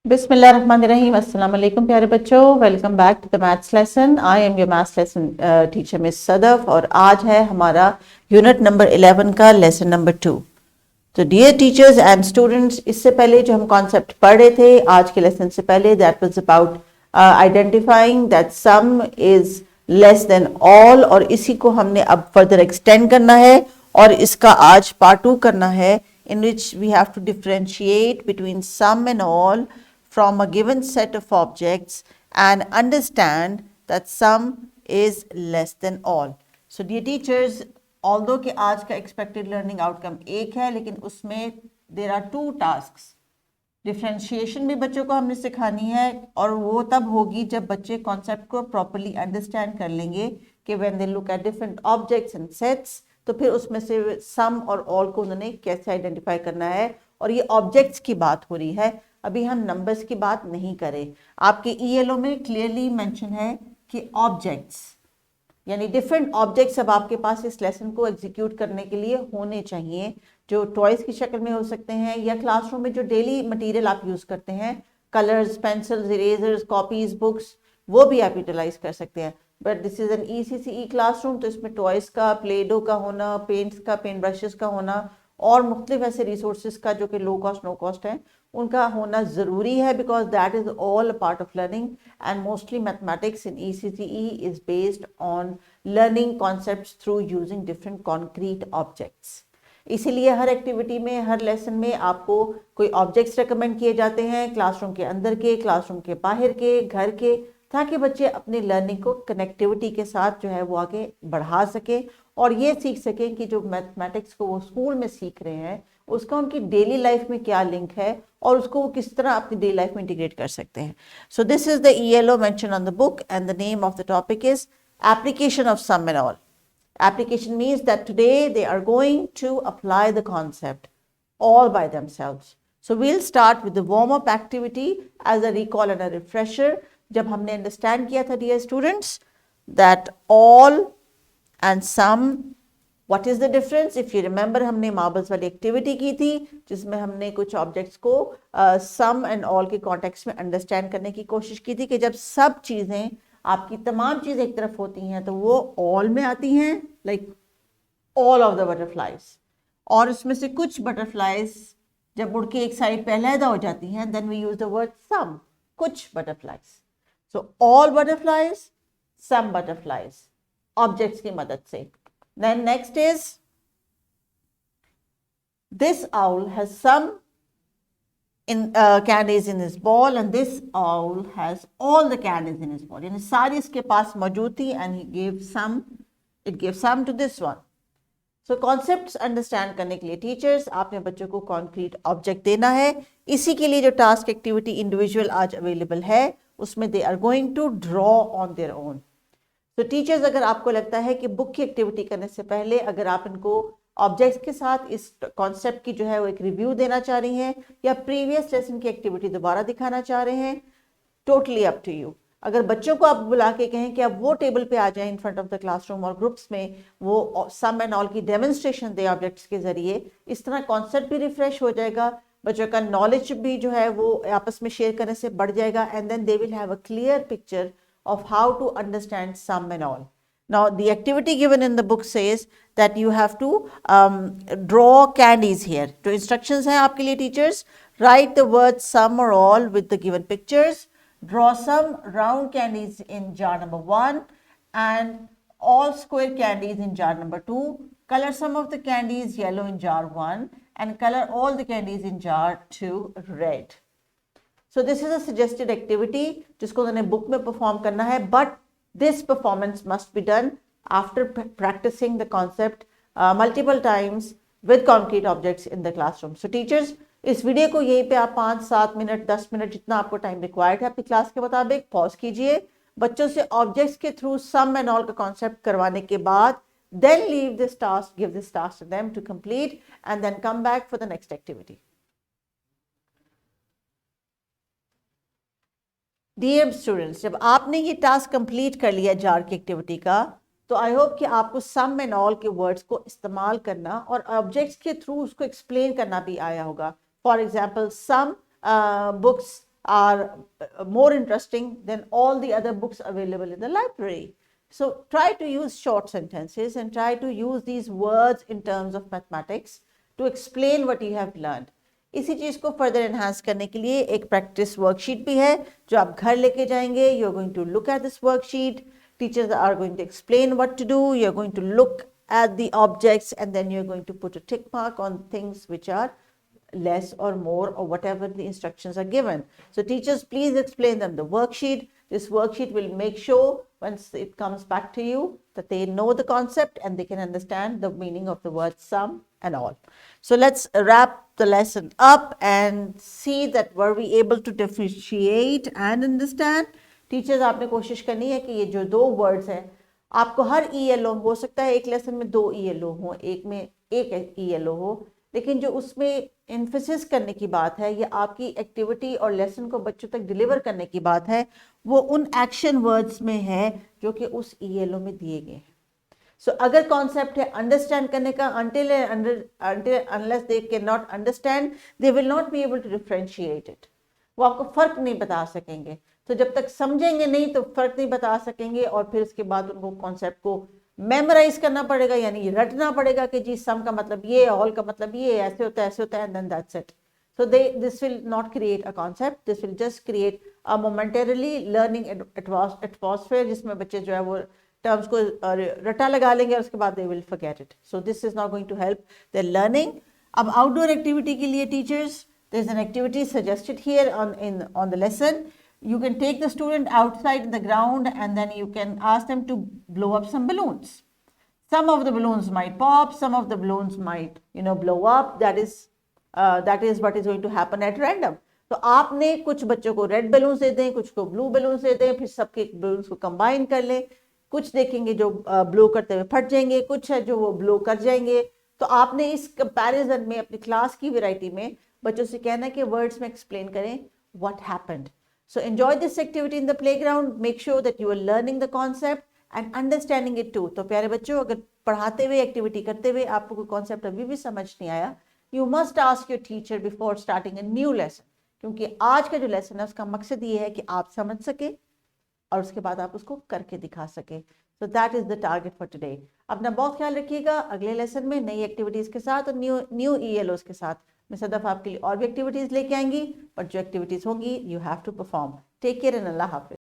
बिस्मिल्लाहिर्रहमानिर्रहीम। अस्सलाम वालेकुम प्यारे बच्चों, welcome back to the maths lesson. I am your maths lesson teacher miss Sadaf और आज है हमारा यूनिट नंबर 11 का लेसन नंबर 2। तो डियर टीचर्स एंड स्टूडेंट्स, इससे पहले जो हम कॉन्सेप्ट पढ़ रहे थे आज के लेसन से पहले, that was about identifying that some is less than all, और इसी को हमने अब फर्दर एक्सटेंड करना है और इसका आज पार्ट 2 करना है, in which we have to differentiate between sum and all from a given set of objects and understand that sum is less than all. So dear teachers, although कि आज का expected learning outcome एक है, लेकिन उसमें there are two tasks. Differentiation भी बच्चों को हमने सिखानी है और वो तब होगी जब बच्चे कॉन्सेप्ट को प्रॉपरली अंडरस्टैंड कर लेंगे कि when they look at different objects and sets, तो फिर उसमें से सम और ऑल को उन्होंने कैसे आइडेंटिफाई करना है। और ये ऑब्जेक्ट्स की बात हो रही है, अभी हम नंबर्स की बात नहीं करें। आपके ईएलओ में क्लियरली मेंशन है कि ऑब्जेक्ट्स यानी डिफरेंट ऑब्जेक्ट्स अब आपके पास इस लेसन को एग्जीक्यूट करने के लिए होने चाहिए, जो टॉयज की शक्ल में हो सकते हैं या क्लासरूम में जो डेली मटेरियल आप यूज करते हैं, colours, pencils, erasers, copies, books, वो भी आप यूटिलाइज कर सकते हैं। But this is an ECCE classroom, तो इसमें टॉयज का, प्लेडो का होना, पेंट्स का, पेंट ब्रशेस का होना और मुख्तलिफ ऐसे रिसोर्सेज का जो कि लो कॉस्ट नो कॉस्ट है उनका होना ज़रूरी है, because that is all a part of learning and mostly mathematics in ECCE is based on learning concepts through using different concrete objects. इसीलिए हर एक्टिविटी में, हर लेसन में आपको कोई ऑब्जेक्ट्स रिकमेंड किए जाते हैं, क्लासरूम के अंदर के, क्लासरूम के बाहर के, घर के, ताकि बच्चे अपनी लर्निंग को कनेक्टिविटी के साथ जो है वो आगे बढ़ा सकें और ये सीख सकें कि जो मैथमेटिक्स को वो स्कूल में सीख रहे हैं उसका उनकी डेली लाइफ में क्या लिंक है और उसको वो किस तरह अपनी डेली लाइफ में इंटीग्रेट कर सकते हैं। So this is the ELO mention on the book and the name of the topic is application of some and all. Application means that today they are going to apply the concept all by themselves. So we'll start with the warm-up activity as a recall and a refresher. जब हमने understand किया था dear students that all and sum, what is the difference? If you remember, हमने marbles वाली activity की थी जिसमें हमने कुछ objects को sum and all के context में understand करने की कोशिश की थी कि जब सब चीज़ें, आपकी तमाम चीज़ें एक तरफ होती हैं तो वो ऑल में आती हैं, like all of the butterflies, और उसमें से कुछ बटरफ्लाइज जब उड़ के एक साइड पे अलहदा हो जाती हैं, then we use the word some, कुछ butterflies. So all butterflies, some butterflies, objects की मदद से। Then next is this owl has some candies in his ball and this owl has all the candies in his ball. यानी सारी इसके पास मौजूद थी and he gave some, it gave some to this one. So concepts understand करने के लिए teachers आपने बच्चों को concrete object देना है। इसी के लिए जो टास्क एक्टिविटी इंडिविजुअल आज अवेलेबल है उसमें they are going to draw on their own. तो टीचर्स, अगर आपको लगता है कि बुक की एक्टिविटी करने से पहले अगर आप इनको ऑब्जेक्ट्स के साथ इस कॉन्सेप्ट की जो है वो एक रिव्यू देना चाह रही हैं या प्रीवियस लेसन की एक्टिविटी दोबारा दिखाना चाह रहे हैं, टोटली अप टू यू। अगर बच्चों को आप बुला के कहें कि आप वो टेबल पे आ जाएं in front of the classroom और ग्रुप्स में वो सम एंड ऑल की डेमोन्स्ट्रेशन दे ऑब्जेक्ट्स के जरिए, इस तरह कॉन्सेप्ट भी रिफ्रेश हो जाएगा, बच्चों का नॉलेज भी जो है वो आपस में शेयर करने से बढ़ जाएगा and then they will have a clear picture of how to understand sum and all. Now the activity given in the book says that you have to draw candies here. तो instructions हैं आपके लिए teachers. Write the words sum or all with the given pictures. Draw some round candies in jar number 1 and all square candies in jar number 2. Color some of the candies yellow in jar 1 and color all the candies in jar 2 red. So this is a suggested activity जिसको उन्होंने book में perform करना है, but this performance must be done after practicing the concept multiple times with concrete objects in the classroom. So teachers, इस video को यहीं पे आप 5, 7 मिनट, 10 मिनट जितना आपको टाइम रिक्वायर्ड है अपनी क्लास के मुताबिक पॉज कीजिए, बच्चों से ऑब्जेक्ट्स के थ्रू सम एंड ऑल का कॉन्सेप्ट करवाने के बाद then leave this task, give this task to them to complete and then come back for the next activity. Dear students, जब आपने ये टास्क कंप्लीट कर लिया जार की एक्टिविटी का, तो आई होप कि आपको सम एंड ऑल के वर्ड्स को इस्तेमाल करना और ऑब्जेक्ट्स के थ्रू उसको एक्सप्लेन करना भी आया होगा। For example some books are more interesting than all the other books available in the library. So try to use short sentences and try to use these words in terms of mathematics to explain what you have learned. इसी चीज़ को further enhance करने के लिए एक practice worksheet भी है जो आप घर लेके जाएंगे. You are going to look at this worksheet. Teachers are going to explain what to do. You are going to look at the objects and then you are going to put a tick mark on things which are less or more or whatever the instructions are given. So teachers, please explain them the worksheet. This worksheet will make sure once it comes back to you that they know the concept and they can understand the meaning of the word sum and all. So let's wrap the lesson up and see that were we able to differentiate and understand. Teachers आपने कोशिश करनी है कि ये जो दो words हैं आपको हर ELO हो सकता है एक लेसन में 2 ELO हो, एक में एक ELO हो, लेकिन जो उसमें एम्फेसिस करने की बात है या आपकी एक्टिविटी और लेसन को बच्चों तक डिलीवर करने की बात है वो उन एक्शन वर्ड्स में है जो कि उस ELO में दिए गए हैं. सो अगर कॉन्सेप्ट है अंडरस्टैंड करने का, until unless they cannot understand they will not be able to differentiate it. वो आपको फर्क नहीं बता सकेंगे. तो जब तक समझेंगे नहीं तो फर्क नहीं बता सकेंगे और फिर उसके बाद उनको कॉन्सेप्ट को मेमोराइज करना पड़ेगा, यानी रटना पड़ेगा कि जी सम का मतलब ये, ऑल का मतलब ये, ऐसे होता है, and then that's it. So this will not create a concept. This will just create a momentarily learning atmosphere जिसमें बच्चे जो है वो terms को रटा लगा लेंगे और उसके बाद they will forget it. So this is not going to help their learning. अब outdoor activity के लिए teachers, there's an activity suggested here on the lesson. You can take the student outside in the ground and then you can ask them to blow up some balloons. Some of the balloons might pop, some of the balloons might blow up. That is what is going to happen at random. तो आपने कुछ बच्चों को red balloons दे दें, कुछ को blue balloons दे दें, फिर सबके बलून्स को कंबाइन कर लें. कुछ देखेंगे जो ब्लो करते हुए फट जाएंगे, कुछ है जो वो ब्लो कर जाएंगे. तो आपने इस कंपैरिजन में अपनी क्लास की वैरायटी में बच्चों से कहना है कि वर्ड्स में एक्सप्लेन करें what happened. So enjoy this activity in the playground. Make sure that you are learning the concept and understanding it too. तो प्यारे बच्चों, अगर पढ़ाते हुए एक्टिविटी करते हुए आपको कोई कॉन्सेप्ट अभी भी समझ नहीं आया, you must ask your teacher before starting a new lesson. क्योंकि आज का जो लेसन है उसका मकसद ये है कि आप समझ सके और उसके बाद आप उसको करके दिखा सके. So that is the target for today. अपना बहुत ख्याल रखिएगा. अगले लेसन में नई एक्टिविटीज के साथ और न्यू ELOs के साथ मैं सदफ आपके लिए और भी एक्टिविटीज लेके आएंगी, बट जो एक्टिविटीज होंगी you have to perform. Take care and अल्लाह हाफिज.